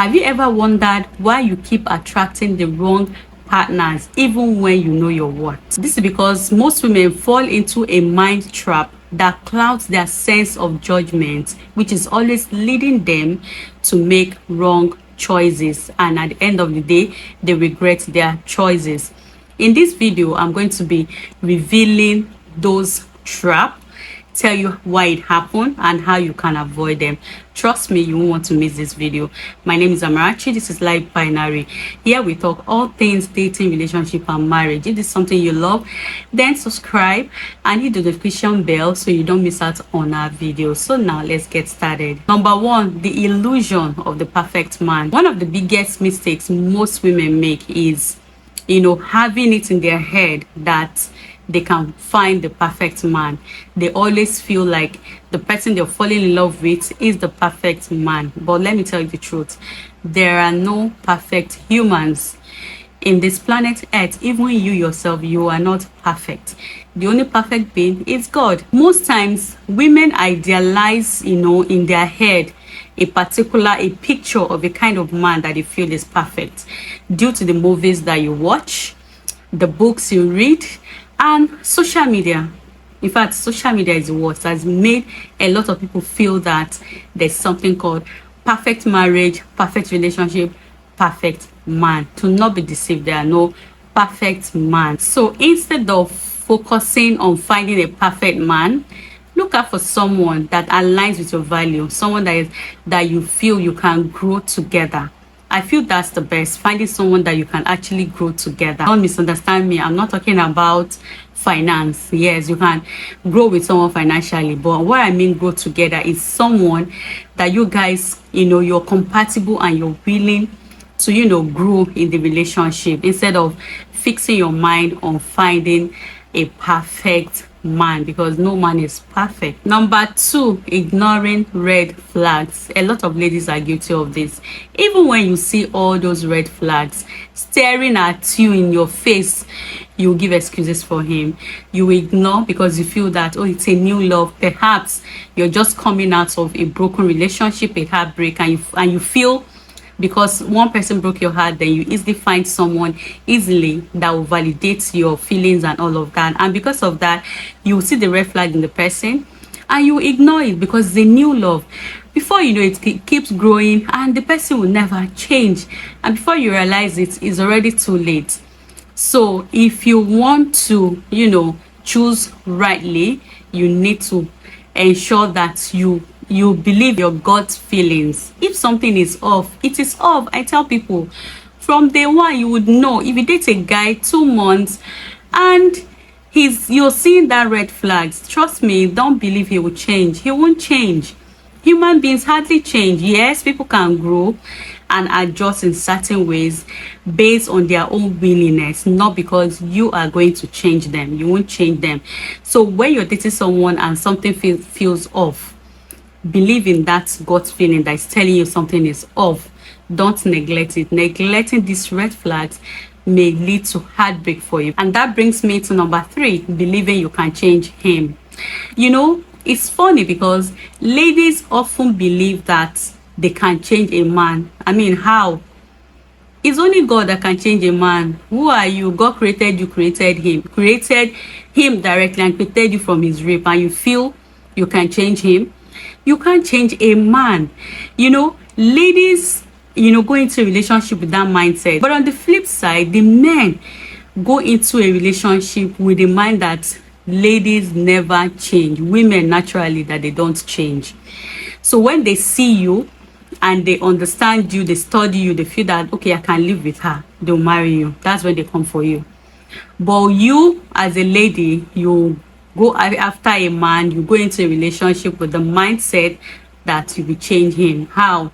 Have you ever wondered why you keep attracting the wrong partners even when you know your worth? This is because most women fall into a mind trap that clouds their sense of judgment, which is always leading them to make wrong choices, and at the end of the day they regret their choices. In this video, I'm going to be revealing those traps, tell you why it happened and how you can avoid them. Trust me, you won't want to miss this video. My name is Amarachi. This is Life Binary. Here we talk all things dating, relationship and marriage. If this is something you love, then subscribe and hit the notification bell so you don't miss out on our videos. So now let's get started. Number one, the illusion of the perfect man. One of the biggest mistakes most women make is having it in their head that they can find the perfect man. They always feel like the person they're falling in love with is the perfect man. But let me tell you the truth. There are no perfect humans in this planet Earth. Even you yourself, you are not perfect. The only perfect being is God. Most times, women idealize, in their head, a picture of a kind of man that they feel is perfect due to the movies that you watch, the books you read, and social media. In fact, social media is what has made a lot of people feel that there's something called perfect marriage, perfect relationship, perfect man. To not be deceived, there are no perfect man. So instead of focusing on finding a perfect man, look out for someone that aligns with your value, someone that you feel you can grow together. I feel that's the best, finding someone that you can actually grow together. Don't misunderstand me. I'm not talking about finance. Yes, you can grow with someone financially, but what I mean grow together is someone that you guys, you're compatible and you're willing to, grow in the relationship instead of fixing your mind on finding a perfect man, because no man is perfect. Number two, ignoring red flags. A lot of ladies are guilty of this. Even when you see all those red flags staring at you in your face, you give excuses for him. You ignore because you feel that, oh, it's a new love. Perhaps you're just coming out of a broken relationship, a heartbreak, and you feel because one person broke your heart, then you easily find someone easily that will validate your feelings and all of that. And because of that, you see the red flag in the person and you ignore it because it's a new love. Before you know it, it keeps growing and the person will never change. And before you realize it, it's already too late. So if you want to, choose rightly, you need to ensure that you believe your gut feelings. If something is off, it is off. I tell people from day one, you would know. If you date a guy 2 months and you're seeing that red flags, trust me, don't believe he will change. He won't change. Human beings hardly change. Yes, people can grow and adjust in certain ways based on their own willingness, not because you are going to change them. You won't change them. So when you're dating someone and something feels off, believe in that gut feeling that is telling you something is off. Don't neglect it. Neglecting these red flags may lead to heartbreak for you. And that brings me to number three, believing you can change him. It's funny because ladies often believe that they can change a man. I mean, how? It's only God that can change a man. Who are you? God created you, created him directly and created you from his rib, and you feel you can change him? You can't change a man. Ladies, go into a relationship with that mindset. But on the flip side, the men go into a relationship with the mind that ladies never change. Women, naturally, that they don't change. So when they see you and they understand you, they study you, they feel that, okay, I can live with her, they'll marry you. That's when they come for you. But you, as a lady, you go after a man, you go into a relationship with the mindset that you will change him. How?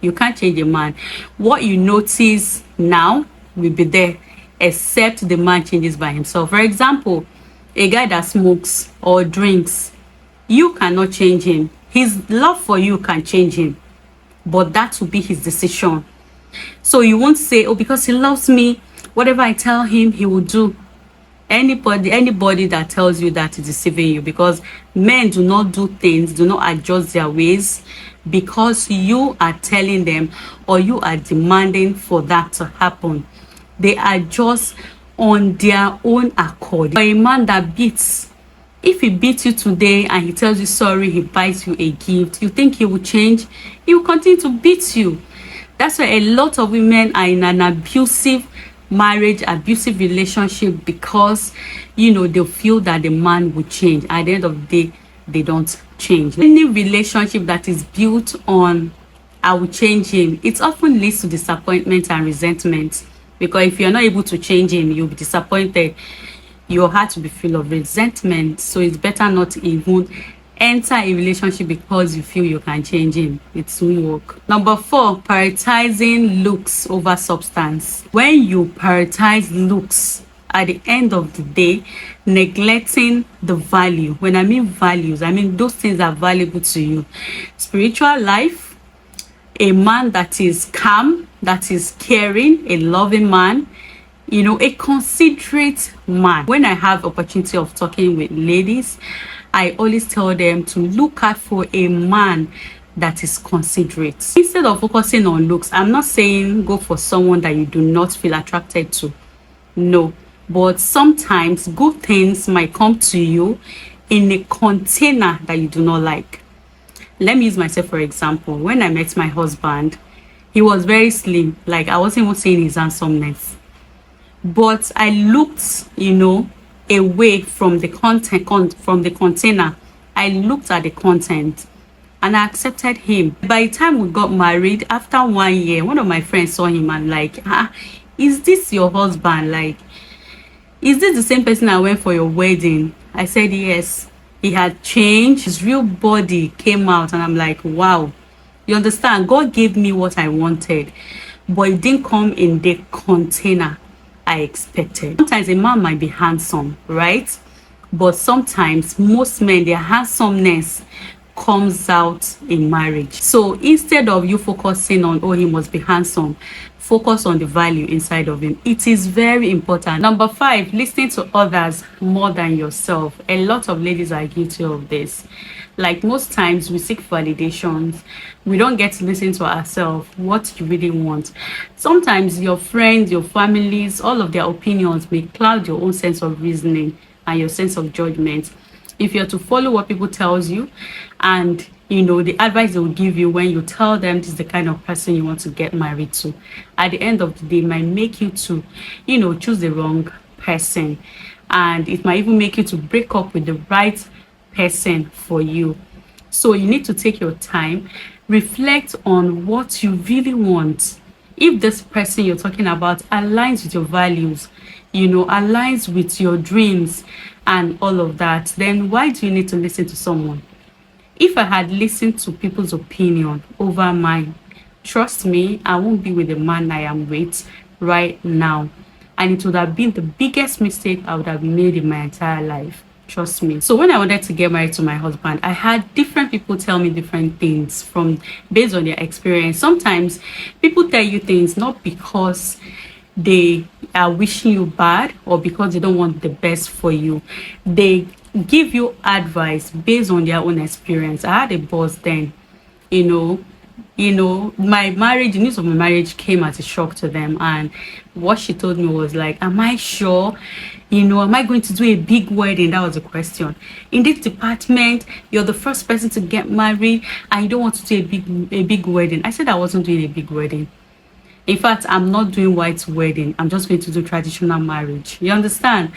You can't change a man. What you notice now will be there, except the man changes by himself. For example, a guy that smokes or drinks, you cannot change him. His love for you can change him, but that will be his decision. So you won't say, oh, because he loves me, whatever I tell him, he will do. Anybody that tells you that is deceiving you, because men do not do things, do not adjust their ways because you are telling them or you are demanding for that to happen. They adjust on their own accord. For a man that beats, if he beats you today and he tells you sorry, he buys you a gift, you think he will change? He will continue to beat you. That's why a lot of women are in an abusive marriage, abusive relationship, because they feel that the man will change. At the end of the day, they don't change. Any relationship that is built on I will change him, it often leads to disappointment and resentment, because if you're not able to change him, you'll be disappointed. Your heart will be full of resentment. So it's better not to even enter a relationship because you feel you can change him. It won't work. Number 4, prioritizing looks over substance. When you prioritize looks, at the end of the day, neglecting the value. When I mean values, I mean those things are valuable to you. Spiritual life, a man that is calm, that is caring, a loving man, a considerate man. When I have opportunity of talking with ladies, I always tell them to look out for a man that is considerate. Instead of focusing on looks, I'm not saying go for someone that you do not feel attracted to. No. But sometimes good things might come to you in a container that you do not like. Let me use myself for example. When I met my husband, he was very slim. Like, I wasn't even saying his handsomeness. But I looked, away from the from the container. I looked at the content and I accepted him. By the time we got married, after 1 year, one of my friends saw him and like, is this your husband? Like, is this the same person I went for your wedding? I said yes. He had changed. His real body came out and I'm like, wow. You understand? God gave me what I wanted, but it didn't come in the container I expected. Sometimes a man might be handsome, right? But sometimes most men, their handsomeness comes out in marriage. So instead of you focusing on, oh, he must be handsome, focus on the value inside of him. It is very important. Number 5, listening to others more than yourself. A lot of ladies are guilty of this. Like, most times we seek validations, we don't get to listen to ourselves, what you really want. Sometimes your friends, your families, all of their opinions may cloud your own sense of reasoning and your sense of judgment. If you're to follow what people tells you and the advice they will give you when you tell them this is the kind of person you want to get married to, at the end of the day, it might make you to choose the wrong person, and it might even make you to break up with the right person for you. So you need to take your time, reflect on what you really want. If this person you're talking about aligns with your values, aligns with your dreams and all of that, then why do you need to listen to someone? If I had listened to people's opinion over mine, trust me, I won't be with the man I am with right now. And it would have been the biggest mistake I would have made in my entire life. Trust me. So when I wanted to get married to my husband, I had different people tell me different things based on their experience. Sometimes people tell you things not because they are wishing you bad or because they don't want the best for you. They give you advice based on their own experience. I had a boss then, my marriage, the news of my marriage came as a shock to them, and what she told me was like, am I sure? Am I going to do a big wedding? That was the question. In this department, you're the first person to get married and you don't want to do a big wedding. I said I wasn't doing a big wedding. In fact, I'm not doing white wedding. I'm just going to do traditional marriage. You understand?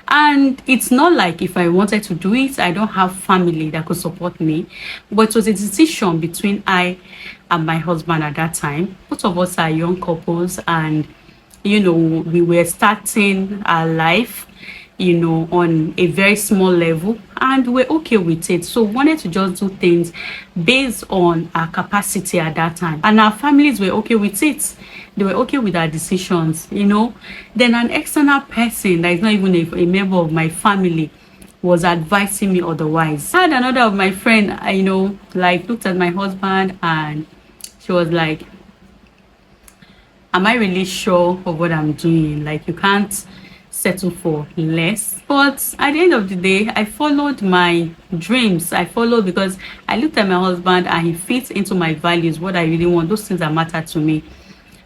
And it's not like if I wanted to do it, I don't have family that could support me. But it was a decision between I and my husband at that time. Both of us are young couples, and we were starting our life, on a very small level, and we're okay with it. So we wanted to just do things based on our capacity at that time, and our families were okay with it. They were okay with our decisions. Then an external person that is not even a member of my family was advising me otherwise. I had another of my friend, looked at my husband and she was like, am I really sure of what I'm doing? Like, you can't settle for less. But at the end of the day, I followed my dreams. I followed because I looked at my husband and he fits into my values, what I really want, those things that matter to me.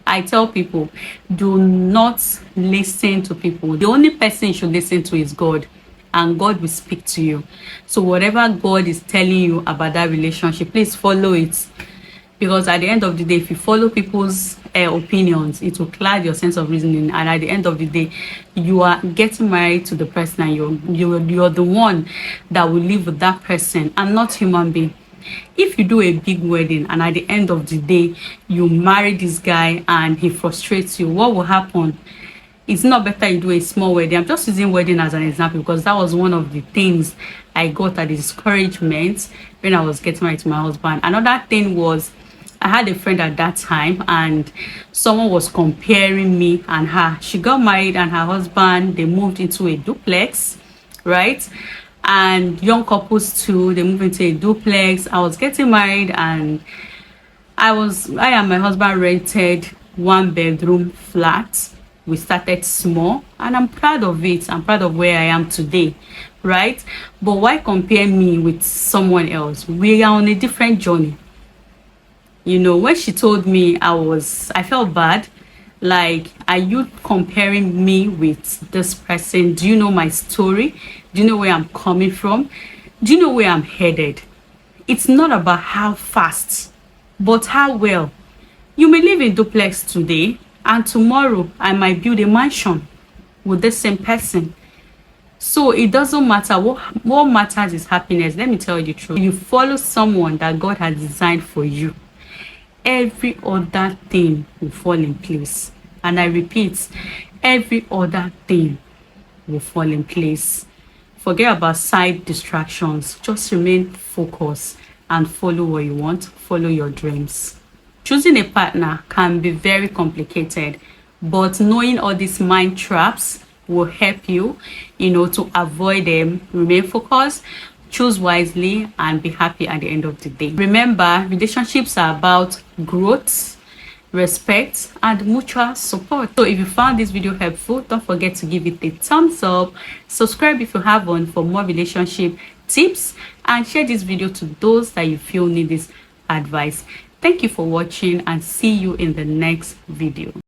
I tell people, do not listen to people. The only person you should listen to is God, and God will speak to you. So whatever God is telling you about that relationship, please follow it. Because at the end of the day, if you follow people's opinions, it will cloud your sense of reasoning. And at the end of the day, you are getting married to the person, and you're the one that will live with that person and not human being. If you do a big wedding and at the end of the day you marry this guy and he frustrates you, what will happen? It's not better you do a small wedding. I'm just using wedding as an example because that was one of the things I got at the discouragement when I was getting married to my husband. Another thing was, I had a friend at that time and someone was comparing me and her. She got married and her husband, they moved into a duplex, right? And young couples too, they move into a duplex. I was getting married and I and my husband rented 1-bedroom flat. We started small and I'm proud of it. I'm proud of where I am today, right? But why compare me with someone else? We are on a different journey. You know, when she told me, I felt bad. Like, are you comparing me with this person? Do you know my story? Do you know where I'm coming from? Do you know where I'm headed? It's not about how fast, but how well. You may live in duplex today, and tomorrow I might build a mansion with the same person. So it doesn't matter. What matters is happiness. Let me tell you the truth. You follow someone that God has designed for you, every other thing will fall in place. And I repeat, every other thing will fall in place. Forget about side distractions. Just remain focused and follow what you want. Follow your dreams. Choosing a partner can be very complicated, but knowing all these mind traps will help you, to avoid them. Remain focused, choose wisely, and be happy at the end of the day. Remember, relationships are about growth, respect, and mutual support. So if you found this video helpful, don't forget to give it a thumbs up, subscribe if you haven't for more relationship tips, and share this video to those that you feel need this advice. Thank you for watching and see you in the next video.